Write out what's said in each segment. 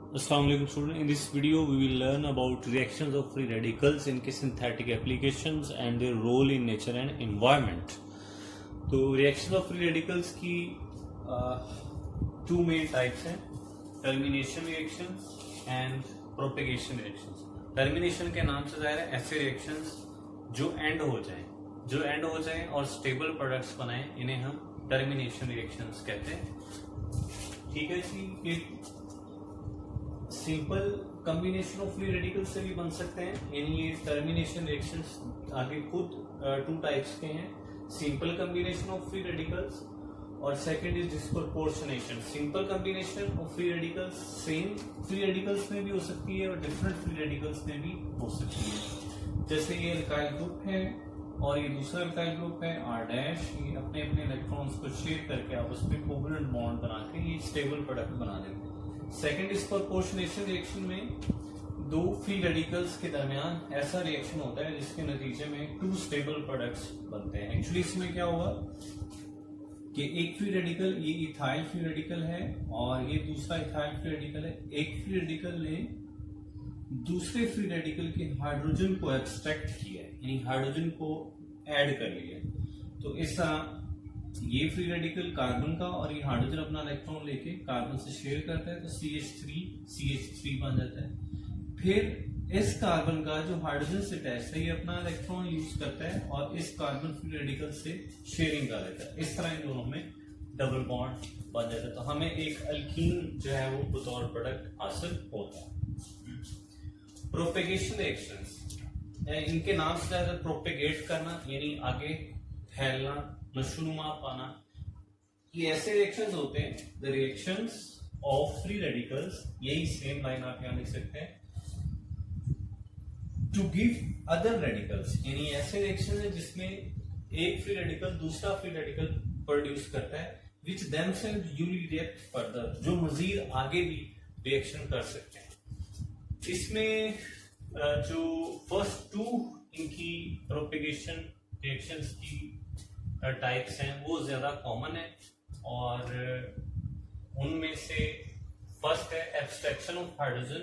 Assalamualaikum students. In this video we will learn about reactions of free radicals in synthetic applications and their role in nature and environment. तो reactions of free radicals की two main types हैं, termination reactions and propagation reactions. Termination के नाम से ज़ाहिर है ऐसे reactions जो end हो जाएं और stable products बनाएं, इन्हें हम termination reactions कहते हैं. ठीक है जी. ये simple combination of free radicals से भी बन सकते हैं, यानी ये टर्मिनेशन रिएक्शंस आगे खुद टू टाइप्स के हैं, simple combination of free radicals और second is disproportionation. Simple combination of free radicals same free radicals में भी हो सकती है और डिफरेंट फ्री रेडिकल्स में भी हो सकती है. जैसे ये अल्काइल ग्रुप है और ये दूसरा अल्काइल ग्रुप है R डैश, ये अपने अपने इलेक्ट्रॉन्स को शेयर करके आपस में कोवलेंट बॉन्ड बना के ये स्टेबल प्रोडक्ट बना देते हैं. सेकेंड डिस्प्रोपोर्शनेशन रिएक्शन में दो फ्री रेडिकल्स के दरमियान ऐसा रिएक्शन होता है जिसके नतीजे में टू स्टेबल प्रोडक्ट्स बनते हैं. एक्चुअली इसमें क्या होगा कि एक फ्री रेडिकल, ये इथाइल फ्री रेडिकल है और ये दूसरा इथाइल फ्री रेडिकल है. एक फ्री रेडिकल ने दूसरे फ्री रेडिकल के हाइड्रोजन को एक्सट्रैक्ट किया है, यानी हाइड्रोजन को ऐड कर लिया. तो इस तरह ये फ्री रेडिकल कार्बन का और ये हाइड्रोजन अपना इलेक्ट्रॉन लेके कार्बन से शेयर करता है तो CH3 बन जाता है. फिर इस कार्बन का जो हाइड्रोजन से अटैच है ये अपना इलेक्ट्रॉन यूज करता है और इस कार्बन फ्री रेडिकल से शेयरिंग कर लेता है. इस तरह इन दोनों में डबल बॉन्ड बन जाता है. तो हमें एक अल्कीन जो है वो बतौर प्रोडक्ट हासिल होता है. प्रोपेगेशन रिएक्शंस, इनके नाम से ज्यादा प्रोपेगेट करना यानी आगे फैलना, नशोनुमा पाना, ये ऐसे रिएक्शंस होते हैं. The reactions of free radicals, यही सेम लाइन आप यहां लिख सकते हैं, टू गिव अदर रेडिकल्स, यानी ऐसे रिएक्शन है जिसमें एक फ्री रेडिकल दूसरा फ्री रेडिकल प्रोड्यूस करता है, विच देमसेल्व्स यूली रिएक्ट फर्दर, जो मजीद आगे भी रिएक्शन कर सकते हैं. इसमें जो फर्स्ट टू इनकी प्रोपेगेशन रिएक्शंस की टाइप्स हैं वो ज्यादा कॉमन है और उनमें से फर्स्ट है एब्स्ट्रैक्शन ऑफ हाइड्रोजन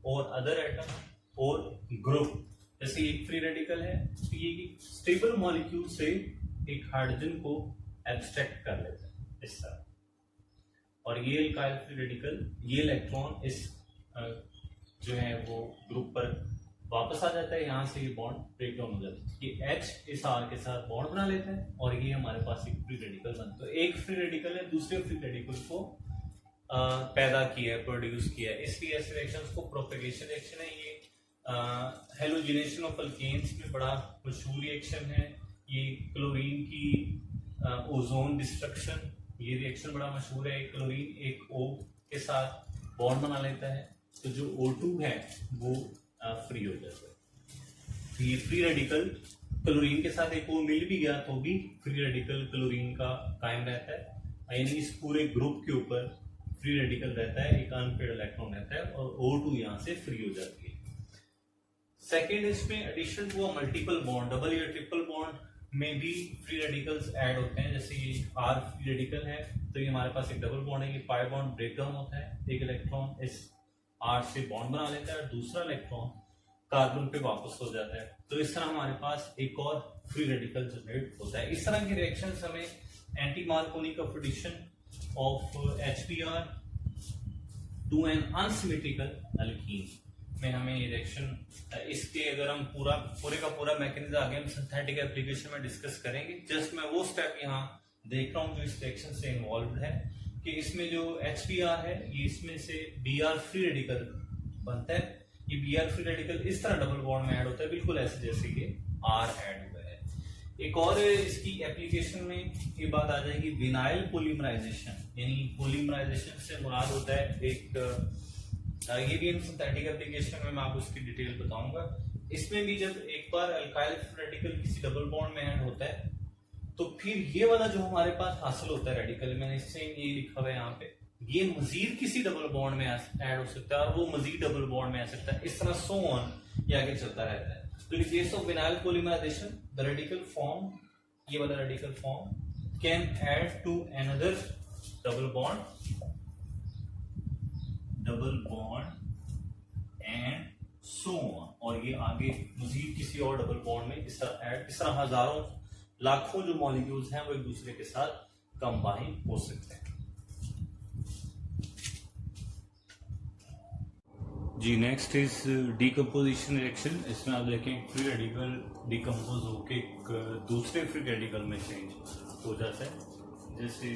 और अदर एटम और ग्रुप. जैसे एक फ्री रेडिकल है तो ये स्टेबल मॉलिक्यूल से एक हाइड्रोजन को एब्स्ट्रैक्ट कर लेता है इस तरह, और ये अल्काइल फ्री रेडिकल, ये इलेक्ट्रॉन इस जो है वो ग्रुप पर वापस आ जाता है, यहाँ से ये बॉन्ड ब्रेक डाउन हो जाता है. ये H इस R के साथ बॉन्ड बना लेता है और ये हमारे पास एक फ्री रेडिकल बनता है. तो एक फ्री रेडिकल है दूसरे फ्री रेडिकल को पैदा किया है, प्रोड्यूस किया है, इसलिए ऐसे रिएक्शंस को प्रोपेगेशन रिएक्शन है. ये हेलोजिनेशन ऑफ अल्केन्स में बड़ा मशहूर रिएक्शन है. ये क्लोरीन की ओजोन डिस्ट्रक्शन, ये रिएक्शन बड़ा मशहूर है. क्लोरीन एक O के साथ बॉन्ड बना लेता है तो जो O2 है वो फ्री हो जाता है. तो ये फ्री रेडिकल क्लोरीन के साथ एक O मिल भी गया तो भी फ्री रेडिकल क्लोरीन का कायम रहता है, यानी इस पूरे ग्रुप के ऊपर फ्री रेडिकल रहता है, एक अनपेड इलेक्ट्रॉन रहता है और O2 यहाँ से फ्री हो जाती है. सेकेंड, इसमें addition to a multiple bond, double या ट्रिपल बॉन्ड में भी फ्री रेडिकल्स ऐड होते हैं. जैसे ये R फ्री रेडिकल है तो ये हमारे पास एक डबल बॉन्ड है, ये पाई बॉन्ड ब्रेक डाउन होता है, एक इलेक्ट्रॉन इस R से बॉन्ड बना लेता है और दूसरा इलेक्ट्रॉन कार्बन पे वापस हो जाता है. तो इस तरह हमारे पास एक और फ्री रेडिकल जनरेट होता है. इस तरह की रिएक्शंस हमें anti Markovnikov of addition of HBr to an unsymmetrical alkene में हमें ये रिएक्शन, इसके अगर हम पूरे का पूरा मैकेनिज्म आगे हम सिंथेटिक एप्लीकेशन में डिस्कस करेंगे. जस्ट मैं वो स्टेप यहाँ देख रहा हूँ जो इस रिएक्शन से इन्वॉल्व है कि इसमें जो HBr है ये इसमें से Br फ्री रेडिकल बनता है. ये Br फ्री रेडिकल इस तरह डबल बॉन्ड में ऐड होता है, बिल्कुल ऐसे जैसे कि R ऐड हुआ है. एक और इसकी एप्लीकेशन में ये बात आ जाएगी विनाइल पॉलीमराइजेशन, यानी पॉलीमराइजेशन से मुराद होता है एक ये भी इन सिंथेटिक एप्लीकेशन में मैं आपको उसकी डिटेल बताऊंगा. इसमें भी जब एक बार अल्काइल फ्री रेडिकल किसी डबल बॉन्ड में ऐड होता है तो फिर ये वाला जो हमारे पास हासिल होता है रेडिकल, मैंने इससे ये लिखा हुआ है यहाँ पे, ये मजीद किसी डबल बॉन्ड में ऐड हो सकता है और वो मजीद डबल बॉन्ड में आ सकता है. इस तरह सो ऑन ये आगे चलता रहता है. तो in case of vinyl polymerisation the radical form, ये वाला radical form can add to another double bond double bond and so on, और ये आगे मजीद किसी और डबल बॉन्ड में इस तरह हजारों लाखों जो मॉलिक्यूल्स हैं वो एक दूसरे के साथ कंबाइन हो सकते हैं। जी नेक्स्ट इज डीकम्पोजिशन रिएक्शन। इसमें आप देखें फ्री रेडिकल डिकम्पोज होके एक दूसरे फ्री रेडिकल में चेंज हो जाता है। जैसे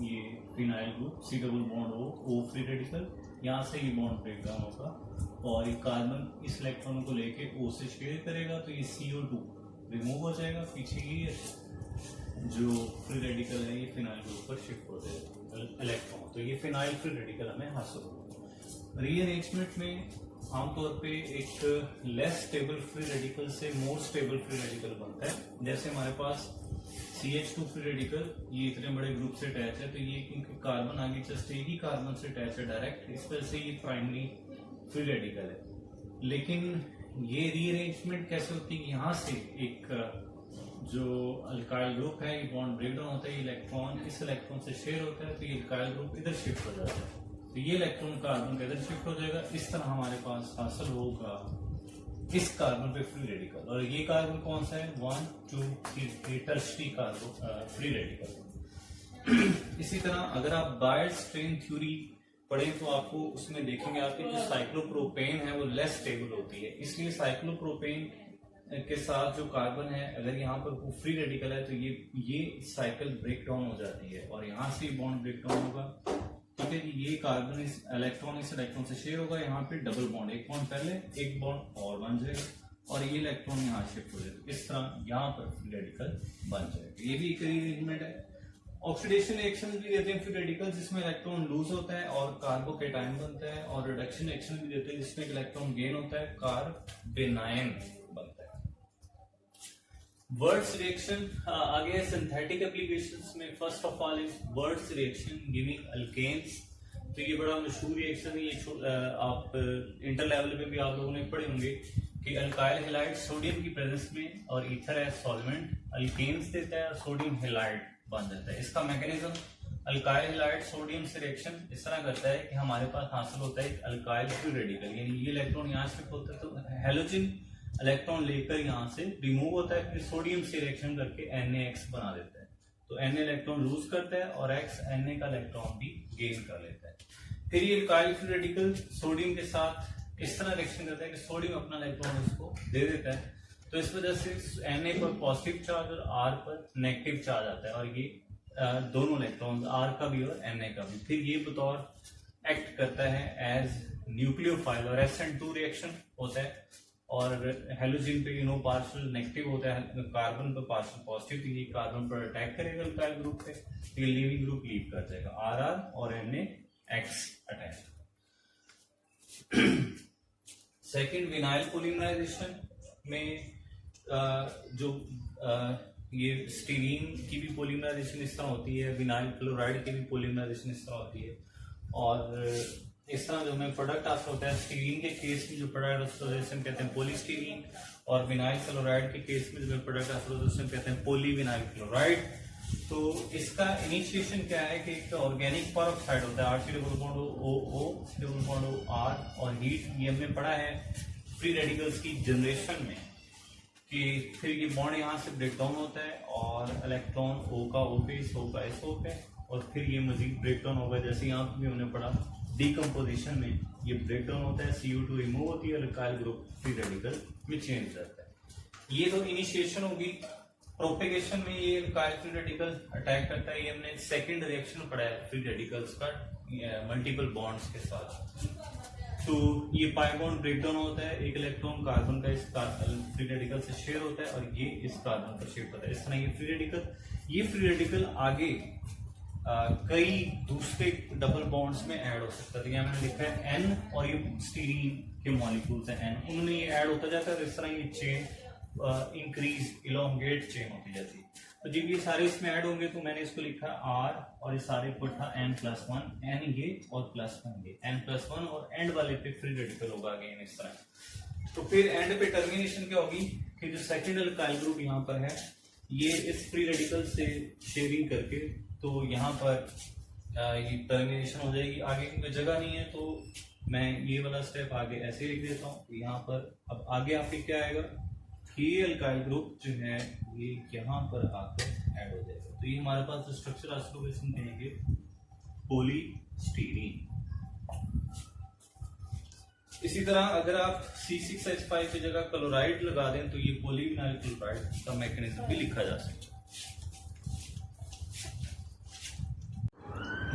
ये phenyl group C double bond O free radical, यहाँ से ये बॉन्ड ब्रेक डाउन होगा और ये कार्बन इस इलेक्ट्रॉन को लेके ओ से शेयर करेगा, तो ये CO2 रिमूव हो जाएगा, पीछे ये जो फ्री रेडिकल है ये फिनाइल ग्रुप पर शिफ्ट हो जाएगा इलेक्ट्रॉन, तो ये फिनाइल फ्री रेडिकल हमें हासिल होगा। रीअरेंजमेंट में आमतौर पे एक लेस स्टेबल फ्री रेडिकल से मोर स्टेबल फ्री रेडिकल बनता है। जैसे हमारे पास CH2 फ्री रेडिकल ये इतने बड़े ग्रुप से अटैच है, तो ये क्योंकि कार्बन आगे जस्ट एक ही कार्बन से अटैच है डायरेक्ट, इस वजह से ये प्राइमरी फ्री रेडिकल है। लेकिन ये रीअरेंजमेंट कैसे होती है, यहाँ से एक जो अल्काइल ग्रुप है ये बॉन्ड ब्रेक डाउन होता है, इलेक्ट्रॉन इस इलेक्ट्रॉन से शेयर होता है, तो ये अल्काइल ग्रुप इधर शिफ्ट हो जाता है, तो ये इलेक्ट्रॉन कार्बन का इधर शिफ्ट हो जाएगा। इस तरह हमारे पास हासिल होगा इस कार्बन पे फ्री रेडिकल, और ये कार्बन कौन सा है 1 2 3 टर्शरी कार्बन फ्री रेडिकल। इसी तरह अगर आप बायर्ड स्ट्रेन थ्योरी पढ़ें तो आपको उसमें देखेंगे आपके जो साइक्लोप्रोपेन है वो लेस स्टेबल होती है, इसलिए साइक्लोप्रोपेन के साथ जो कार्बन है अगर यहाँ पर वो फ्री रेडिकल है तो ये साइकिल ब्रेक डाउन हो जाती है और यहाँ से बॉन्ड ब्रेक डाउन होगा। ठीक है जी, ये कार्बन इस इलेक्ट्रॉन से शेयर होगा, यहाँ पे डबल बॉन्ड, एक बॉन्ड पहले एक बॉन्ड और बन जाएगा और ये इलेक्ट्रॉन यहाँ शिफ्ट हो जाएगा, इस तरह यहाँ पर फ्री रेडिकल बन जाएगा। ये भी एक रीअरेंजमेंट है। ऑक्सीडेशन रिएक्शन भी देते हैं फ्री रेडिकल जिसमें इलेक्ट्रॉन लूज होता है और कार्बोकेटाइन बनता है, और रिडक्शन रिएक्शन भी देते हैं जिसमें इलेक्ट्रॉन गेन होता है, कार्बेनायन बनता है। वर्ड्स रिएक्शन आगे है सिंथेटिक एप्लीकेशंस में। First of all is Wurtz reaction giving alkanes, तो ये बड़ा मशहूर रिएक्शन है, ये आप इंटर लेवल पे भी आप लोगों ने पढ़े होंगे कि अल्काइल हैलाइड सोडियम की प्रेजेंस में और ईथर एज सॉल्वेंट अल्केन्स देता है और सोडियम हैलाइड बन जाता है। इसका मैकेनिज्म अल्काइल हैलाइड सोडियम से रिएक्शन इस तरह करता है कि हमारे पास हासिल होता है एक अल्काइल फ्री रेडिकल, यानी ये इलेक्ट्रॉन यहाँ शिफ्ट होता है तो हेलोजन इलेक्ट्रॉन लेकर यहाँ से रिमूव होता है, फिर सोडियम से रिएक्शन करके Na(X) बना देता है, तो Na इलेक्ट्रॉन लूज करता है और X Na का इलेक्ट्रॉन भी गेन कर लेता है। फिर ये अल्काइल फ्री रेडिकल सोडियम के साथ इस तरह रिएक्शन करता है कि सोडियम अपना इलेक्ट्रॉन इसको दे देता है, तो इस वजह से Na पर पॉजिटिव चार्ज और R पर नेगेटिव चार्ज आता है और ये दोनों इलेक्ट्रॉन R का भी और Na का भी, फिर ये बतौर एक्ट करता है एज न्यूक्लियोफाइल और SN2 रिएक्शन होता है और हेलोजन पे पार्शियल नेगेटिव होता है, कार्बन पर पार्शियल पॉजिटिव, तो ये कार्बन पर अटैक करेगा अल्काइल ग्रुप पे, तो ये लीविंग ग्रुप लीव कर जाएगा, RR और Na(X) attack. Second vinyl polymerisation में जो ये स्टीरीन की भी पोलीमराइजेशन इस तरह होती है, विनाइल क्लोराइड की भी पोलीमराइजेशन इस तरह होती है, और इस तरह जो हमें प्रोडक्ट हासिल होता है स्टीरीन के केस में जो प्रोडक्ट हासिल होता है जिसे हम कहते हैं पॉलीस्टीरीन, और विनाइल क्लोराइड के केस में जो प्रोडक्ट हासिल होता है उसे हम कहते हैं पॉलीविनाइल क्लोराइड। तो इसका इनिशिएशन क्या है कि एक ऑर्गेनिक परऑक्साइड होता है RC double bond O double bond O R, और हीट ये हमने पढ़ा है फ्री रेडिकल्स की जनरेशन में कि फिर ये बॉन्ड यहाँ से ब्रेक डाउन होता है और इलेक्ट्रॉन O का O पे, O का S O पे, और फिर ये मजीद ब्रेक डाउन होगा, जैसे यहाँ पे भी हमने पढ़ा डीकम्पोजिशन में ये ब्रेक डाउन होता है, CO2 रिमूव होती है, अल्काइल ग्रुप फ्री रेडिकल में चेंज हो जाता है। ये तो इनिशिएशन होगी। प्रोपेगेशन में ये अल्काइल फ्री रेडिकल अटैक करता है, ये हमने सेकंड रिएक्शन पढ़ा है फ्री रेडिकल्स का मल्टीपल बॉन्ड्स के साथ। तो ये पाई बॉन्ड ब्रेक डाउन होता है, एक इलेक्ट्रॉन कार्बन का इस फ्री रेडिकल से शेयर होता है और ये इस कार्बन पर शिफ्ट होता है, इस तरह ये फ्री रेडिकल आगे कई दूसरे डबल बॉन्ड्स में ऐड हो सकता है। तो यहाँ मैंने लिखा है N और ये स्टीरीन के मॉलिक्यूल्स हैं N, उनमें ये ऐड होता जाता है, तो इस तरह ये चेन इंक्रीज इलोंगेट चेन होती जाती है। तो जब ये सारे इसमें ऐड होंगे तो मैंने इसको लिखा R और ये सारे पुट था N+1, N ये और +1 ये, N+1 और एंड वाले पे फ्री रेडिकल होगा अगेन इस तरह। तो फिर एंड पे टर्मिनेशन क्या होगी कि जो सेकेंड अल्काइल ग्रुप यहाँ पर है ये इस फ्री रेडिकल से शेयरिंग करके तो यहाँ पर ये टर्मिनेशन हो जाएगी, आगे की कोई जगह नहीं है, तो मैं ये वाला स्टेप आगे ऐसे लिख देता हूँ। यहाँ पर अब आगे आपके क्या आएगा, ये अल्काइल ग्रुप जो है ये यहाँ पर आकर ऐड हो जाएगा। तो ये हमारे पास जो स्ट्रक्चर आज को हम कहेंगे पॉलीस्टीरीन। इसी तरह अगर आप C6H5 की जगह क्लोराइड लगा दें तो ये पॉलीविनाइल क्लोराइड का मैकेनिज्म भी लिखा जा सकता है।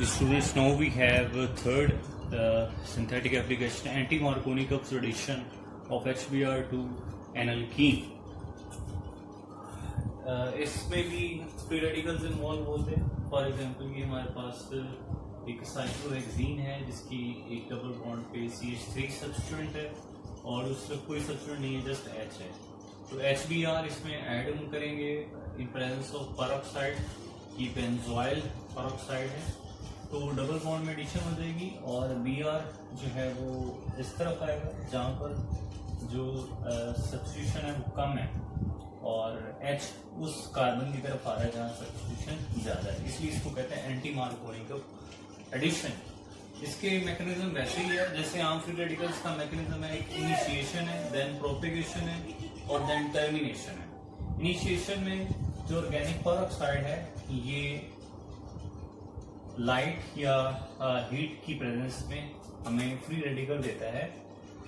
Students, now we have a third synthetic application, anti-Marconi substitution of HBr to an alkene. इसमें भी फ्री रेडिकल्स इन्वॉल्व होते हैं। फॉर एग्जांपल ये हमारे पास एक साइक्लोहेक्सीन है जिसकी एक डबल बॉन्ड पे CH3 सब्स्टिट्यूएंट है और उसका कोई सब्स्टिट्यूएंट नहीं है, जस्ट H है। तो HBr इसमें ऐड हम करेंगे इन प्रेजेंस ऑफ पेरोक्साइड, ये बेंजोइल पेरोक्साइड है, तो डबल बॉन्ड में एडिशन हो जाएगी और Br जो है वो इस तरफ आएगा जहाँ पर जो सब्स्टिट्यूशन है वो कम है और H उस कार्बन की तरफ आ रहा है जहाँ सब्स्टिट्यूशन ज़्यादा है, इसलिए इसको कहते हैं एंटी मार्कोनी एडिशन। इसके मैकेनिज्म वैसे ही है जैसे आम फ्री रेडिकल्स का मैकेनिज्म है, एक इनिशिएशन है, देन प्रोपेगेशन है और देन टर्मिनेशन है। इनिशिएशन में जो ऑर्गेनिक पेरोक्साइड है ये लाइट या हीट की प्रेजेंस में हमें फ्री रेडिकल देता है।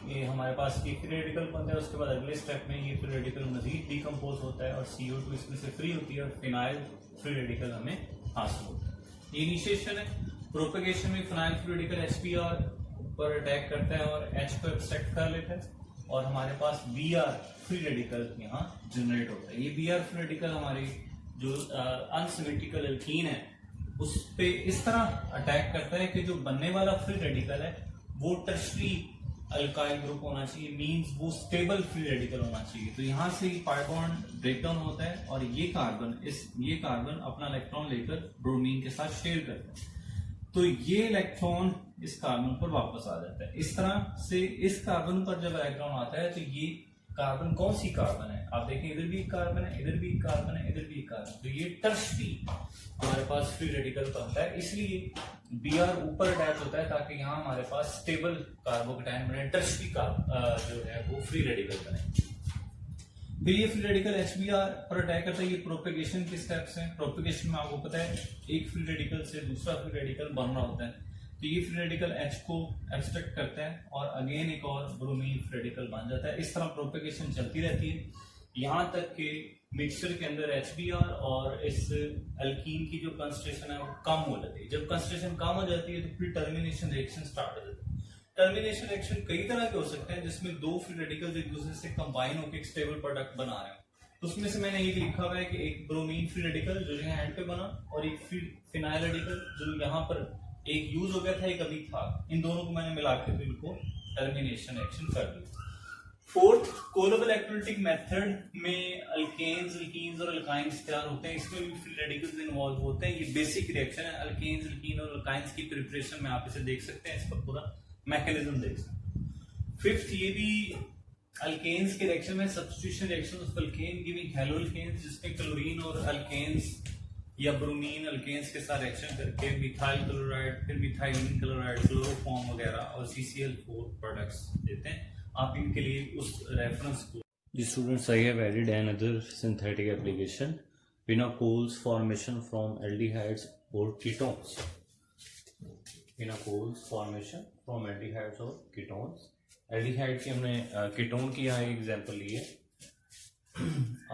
ये हमारे पास ये फ्री रेडिकल बनता है, उसके बाद अगले स्टेप में ये फ्री रेडिकल मजीद डिकम्पोज होता है और CO2 इसमें से फ्री होती है और फिनाइल फ्री रेडिकल हमें हासिल होता है। ये इनिशिएशन है। प्रोपेगेशन में फिनाइल फ्री रेडिकल HBr पर अटैक करता है और H को एक्सट्रैक्ट कर लेता है और हमारे पास Br फ्री रेडिकल यहाँ जनरेट होता है। ये Br फ्री रेडिकल हमारी जो अनसिमेट्रिकल एल्कीन है उस पे इस तरह अटैक करता है कि जो बनने वाला फ्री रेडिकल है वो टर्शरी अल्काइल ग्रुप होना चाहिए, मींस वो स्टेबल फ्री रेडिकल होना चाहिए। तो यहाँ से पाई बॉन्ड ब्रेक डाउन होता है और ये कार्बन अपना इलेक्ट्रॉन लेकर ब्रोमीन के साथ शेयर करता है, तो ये इलेक्ट्रॉन इस कार्बन पर वापस आ जाता है। इस तरह से इस कार्बन पर जब इलेक्ट्रॉन आता है तो ये कार्बन कौन सी कार्बन है, आप देखें इधर भी कार्बन है, इधर भी कार्बन है, इधर भी कार्बन, तो ये टर्शरी हमारे पास फ्री रेडिकल बनता है। इसलिए Br ऊपर अटैच होता है ताकि यहाँ हमारे पास स्टेबल कार्बोकेटायन बने, टर्शरी का जो है वो फ्री रेडिकल बने। फिर ये फ्री रेडिकल HBr पर अटैक करता है। ये प्रोपेगेशन के स्टेप्स हैं। प्रोपेगेशन में आपको पता है एक फ्री रेडिकल से दूसरा फ्री रेडिकल बन रहा होता है, तो ये फ्री रेडिकल H को एब्स्ट्रैक्ट करता है और अगेन एक और ब्रोमीन फ्री रेडिकल बन जाता है। इस तरह प्रोपेगेशन चलती रहती है यहाँ तक कि मिक्सचर के अंदर HBr और इस अल्कीन की जो कंसंट्रेशन है वो कम हो जाती है। जब कंसंट्रेशन कम हो जाती है तो फिर टर्मिनेशन रिएक्शन स्टार्ट हो जाती है। टर्मिनेशन रिएक्शन कई तरह के हो सकते हैं जिसमें दो फ्री रेडिकल्स एक दूसरे से कंबाइन होकर एक स्टेबल प्रोडक्ट बना रहे हैं। तो उसमें से मैंने ये लिखा हुआ है कि एक ब्रोमीन फ्री रेडिकल जो यहाँ एंड पे बना और एक फिनाइल रेडिकल जो यहाँ पर एक यूज हो गया था, एक अभी था। इन दोनों को मैंने मिला के इनको टर्मिनेशन रिएक्शन कर दिया। फोर्थ, कोलेबल इलेक्ट्रोलिटिक मेथड में अल्केन्स, एल्कीन्स और अल्काइंस तैयार होते हैं। इसमें भी फ्री रेडिकल्स इन्वॉल्व होते हैं। ये बेसिक रिएक्शन है अल्केन्स, एल्कीन और अल्काइंस की प्रिपरेशन में, आप इसे देख सकते हैं, इसका पूरा मैकेनिज्म देख सकते हैं। फिफ्थ, ये भी अल्केन्स के रिएक्शन में substitution reaction of alkane giving halo alkanes, जिसमें क्लोरीन और अल्केन्स या ब्रोमीन अल्केन्स के साथ रिएक्शन करके मिथाइल क्लोराइड, फिर मिथाइलिन क्लोराइड, क्लोरोफॉर्म वगैरह और CCl4 प्रोडक्ट्स देते हैं। आप इनके लिए उस रेफरेंस को students, I have added another synthetic application, pinacoles formation from aldehydes or ketones. Pinacoles formation from aldehydes or ketones. Aldehyde की हमने कीटोन की यहाँ एग्जांपल ली है।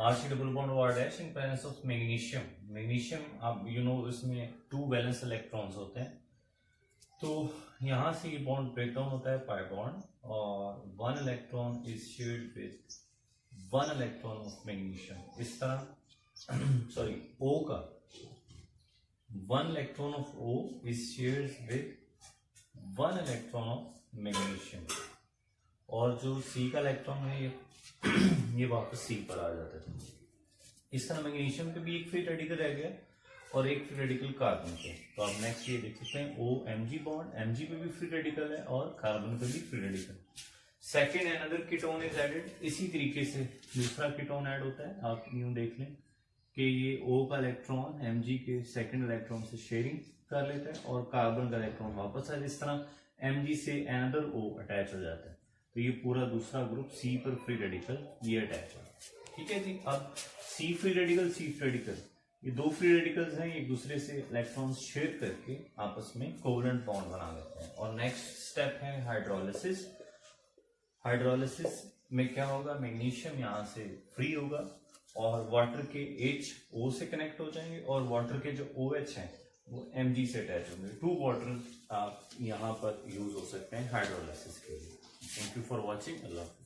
RC double bond O R' in presence of magnesium. Magnesium आप इसमें 2 valence electrons होते हैं, तो यहाँ से ये बॉन्ड ब्रेक डाउन होता है पाई बॉन्ड और 1 electron is shared with 1 electron of magnesium. इस तरह सॉरी O का 1 electron of O is shared with 1 electron of magnesium और जो C का इलेक्ट्रॉन है ये वापस C पर आ जाता है। इस तरह मैग्नीशियम पे भी एक फ्री रेडिकल रह गया और एक फ्री रेडिकल कार्बन पे। तो आप नेक्स्ट ये देख सकते हैं OMg बॉन्ड, Mg पे भी फ्री रेडिकल है और कार्बन पे भी free radical. Second another ketone is added. इसी तरीके से दूसरा कीटोन ऐड होता है। आप यूं देख लें कि ये O का इलेक्ट्रॉन Mg के सेकेंड इलेक्ट्रॉन से शेयरिंग कर लेते हैं और कार्बन का इलेक्ट्रॉन वापस आ, इस तरह Mg से अनदर O अटैच हो जाता है, तो ये पूरा दूसरा ग्रुप C पर फ्री रेडिकल ये अटैच है। ठीक है जी। अब C फ्री रेडिकल, ये दो फ्री रेडिकल्स हैं, एक दूसरे से इलेक्ट्रॉन्स शेयर करके आपस में कोवेलेंट बॉन्ड बना लेते हैं। और नेक्स्ट स्टेप है हाइड्रोलिसिस। हाइड्रोलिसिस में क्या होगा, मैग्नीशियम यहाँ से फ्री होगा और वाटर के H O से कनेक्ट हो जाएंगे और वाटर के जो OH हैं वो Mg से अटैच होंगे। 2 वाटर आप यहाँ पर यूज हो सकते हैं हाइड्रोलिसिस के लिए। Thank you for watching. Allah.